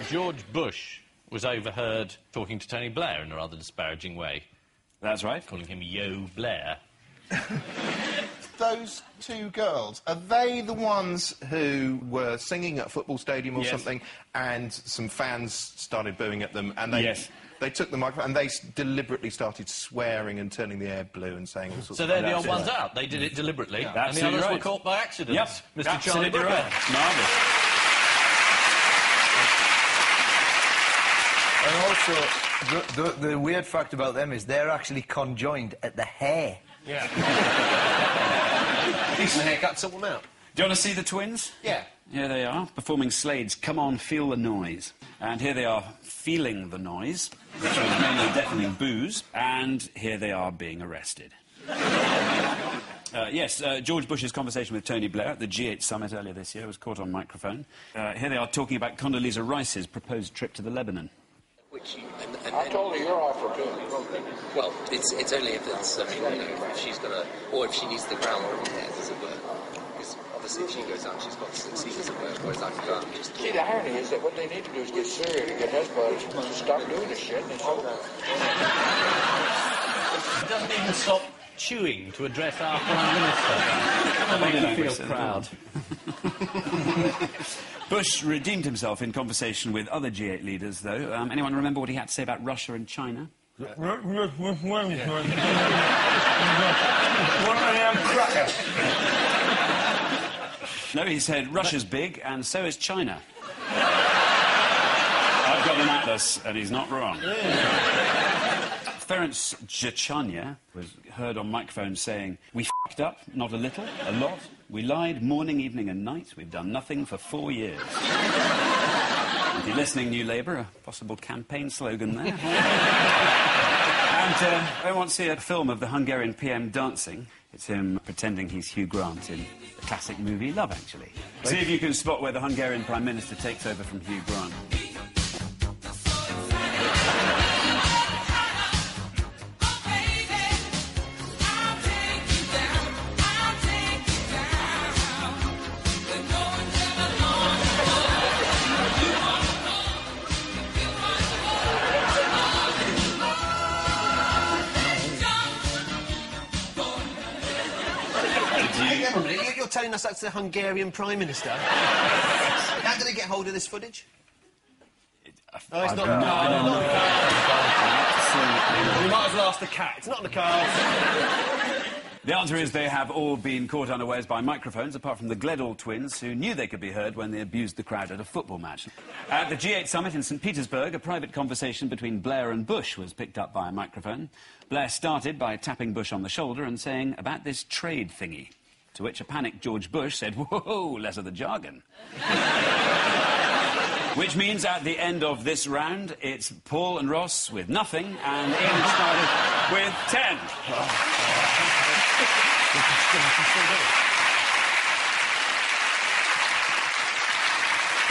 George Bush was overheard talking to Tony Blair in a rather disparaging way. That's right. Calling him Yo Blair. Those two girls, are they the ones who were singing at a football stadium or something, and some fans started booing at them, and they took the microphone and they deliberately started swearing and turning the air blue and saying all sorts so of... they're the odd ones out. They did it deliberately, and the others were caught by accident. Yep, Mr. Charlie Brooker. Right. Marvellous. And also, the weird fact about them is they're actually conjoined at the hair. Yeah. Decent haircut, sort them out. Do you want to see the twins? Yeah. Here they are, performing Slade's Come On, Feel the Noise. And here they are feeling the noise, which was mainly deafening boos. And here they are being arrested. George Bush's conversation with Tony Blair at the G8 summit earlier this year was caught on microphone. Here they are talking about Condoleezza Rice's proposed trip to the Lebanon. I told her you're offer too. Well, it's only if it's, if she's gonna, or if she needs the ground prepared, as it were. Because obviously if she goes out, she's got to succeed, as it were, whereas I can go out and just... See, the irony is that what they need to do is get Syria to get Hezbollah to stop doing this shit, and it's over. He doesn't even stop chewing to address our Prime Minister. That makes me feel proud. Bush redeemed himself in conversation with other G8 leaders, though. Anyone remember what he had to say about Russia and China? No, he said, Russia's big, and so is China. I've got an atlas, and he's not wrong. Ferenc Tchechanya was heard on microphone saying, "We f***ed up, not a little, a lot. We lied morning, evening and night. We've done nothing for 4 years." If you're listening, New Labour, a possible campaign slogan there. And I want to see a film of the Hungarian PM dancing. It's him pretending he's Hugh Grant in the classic movie Love Actually. See if you can spot where the Hungarian Prime Minister takes over from Hugh Grant. You're telling us that's the Hungarian Prime Minister? How did he get hold of this footage? No, it's not. No. We might as well ask the cat. It's not in the cards. The answer is they have all been caught unawares by microphones, apart from the Gledall twins, who knew they could be heard when they abused the crowd at a football match. At the G8 summit in St. Petersburg, a private conversation between Blair and Bush was picked up by a microphone. Blair started by tapping Bush on the shoulder and saying about this trade thingy, to which a panicked George Bush said, "Whoa, less of the jargon." Which means at the end of this round, it's Paul and Ross with nothing, and Ian started with 10.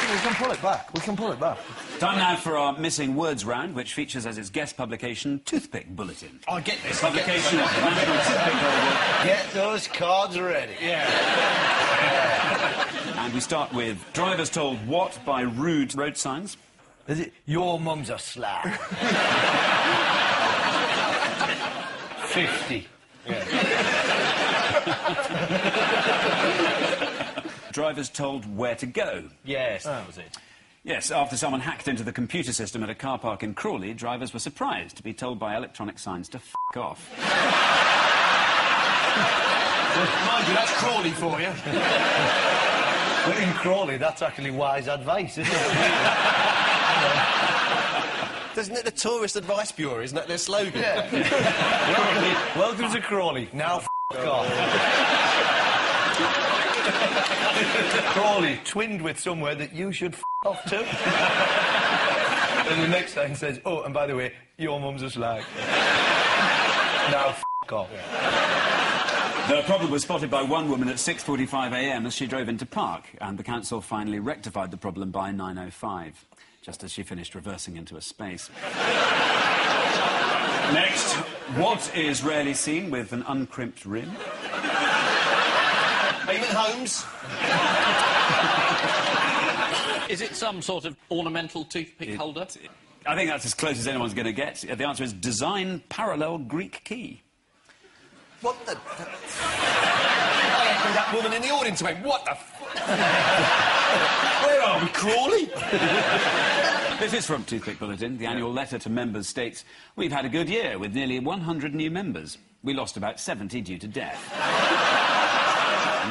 We can pull it back. We can pull it back. Time now for our Missing Words round, which features as its guest publication Toothpick Bulletin. I get this. Publication of the National Toothpick Bulletin. Get those cards ready. Yeah. And we start with drivers told what by rude road signs. Is it your mum's a slag? 50. Drivers told where to go. Yes, that was it. Yes, after someone hacked into the computer system at a car park in Crawley, drivers were surprised to be told by electronic signs to f*** off. Mind you, that's Crawley for you. But in Crawley, that's actually wise advice, isn't it? Isn't it the Tourist Advice Bureau? Isn't that their slogan? Yeah. Welcome to Crawley. Now f*** off. Crawley, twinned with somewhere that you should f*** off to. And the next sign says, "Oh, and by the way, your mum's a slag." Now f*** off. The problem was spotted by one woman at 6:45 a.m. as she drove into Park, and the council finally rectified the problem by 9:05, just as she finished reversing into a space. Next, what is rarely seen with an uncrimped rim? Eamon Holmes. Is it some sort of ornamental toothpick holder? I think that's as close as anyone's going to get. The answer is design parallel Greek key. What the... I echoed that woman in the audience went, what the Where are we, Crawley? This is from Toothpick Bulletin. The annual letter to members states, we've had a good year with nearly 100 new members. We lost about 70 due to death.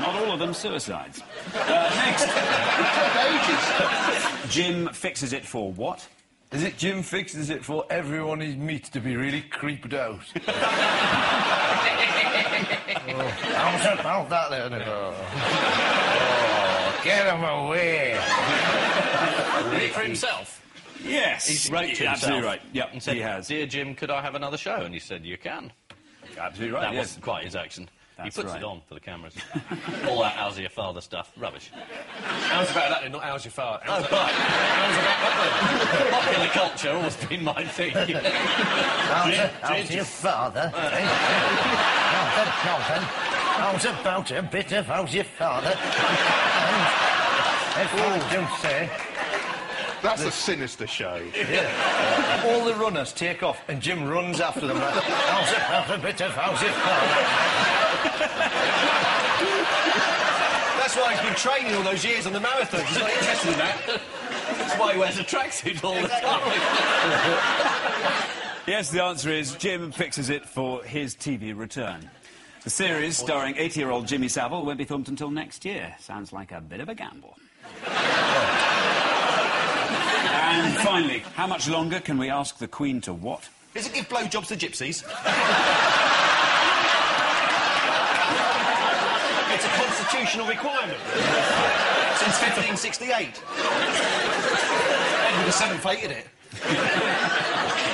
Not all of them suicides. Next. Jim fixes it for what? Is it Jim fixes it for everyone he meets to be really creeped out? How's about that then? Oh, get him away. Did he for himself? Yes. He wrote to himself. Absolutely right. Yep, and said, he has. Dear Jim, could I have another show? And he said, you can. Absolutely right, That yes. wasn't quite his accent. That's he puts right. it on for the cameras. All that how's your father stuff, rubbish. How's about that then, not how's your father? Oh, right. How's about that? Popular culture always been my thing. How's your father? How's about a bit of how's your father? If I don't say... That's a sinister show. Yeah. All the runners take off and Jim runs after them. How's about a bit of how's your father? That's why he's been training all those years on the marathon. He's not interested in that. That's why he wears a tracksuit all the time. Yes, the answer is Jim fixes it for his TV return. The series, starring 80-year-old Jimmy Savile, won't be filmed until next year. Sounds like a bit of a gamble. And finally, how much longer can we ask the Queen to what? Does it give blowjobs to gypsies? It's a constitutional requirement. Since 1568. Edward VII hated it.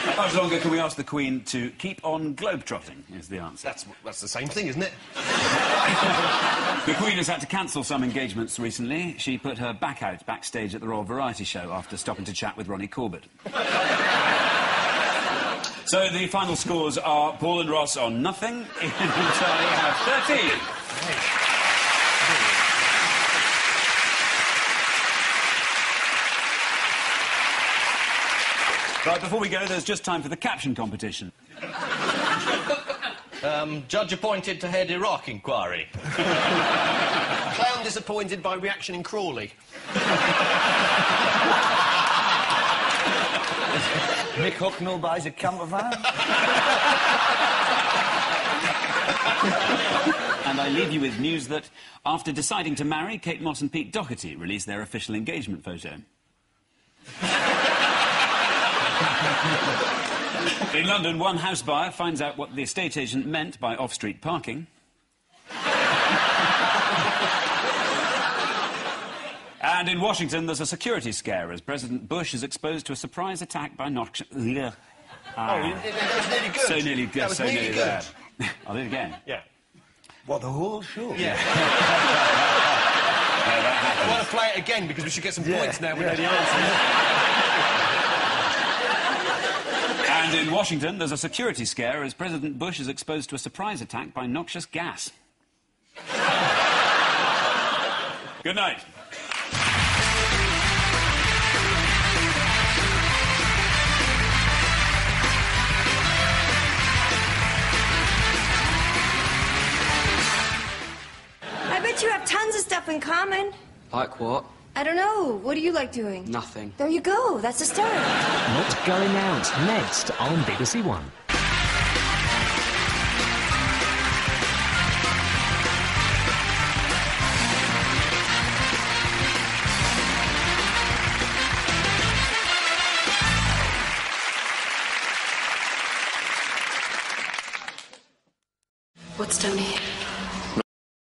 How much longer can we ask the Queen to keep on globetrotting, is the answer. That's the same thing, isn't it? The Queen has had to cancel some engagements recently. She put her back out backstage at the Royal Variety Show after stopping to chat with Ronnie Corbett. So the final scores are Paul and Ross on nothing, Ian and Charlie have 13. Right, before we go, there's just time for the caption competition. Judge appointed to head Iraq inquiry. Clown disappointed by reaction in Crawley. Mick Hucknall buys a camper van. And I leave you with news that, after deciding to marry, Kate Moss and Pete Doherty released their official engagement photo. In London, one house buyer finds out what the estate agent meant by off-street parking. And in Washington, there's a security scare as President Bush is exposed to a surprise attack by noxious... Oh, that was nearly good. So nearly good, That was so nearly nearly good. bad. I'll do it again. Yeah. What, the whole show? Yeah. I want to play it again because we should get some points now. We know the answer. And in Washington, there's a security scare as President Bush is exposed to a surprise attack by noxious gas. Good night. I bet you have tons of stuff in common. Like what? I don't know. What do you like doing? Nothing. There you go. That's a start. Not Going Out, next on BBC One. What's Tony?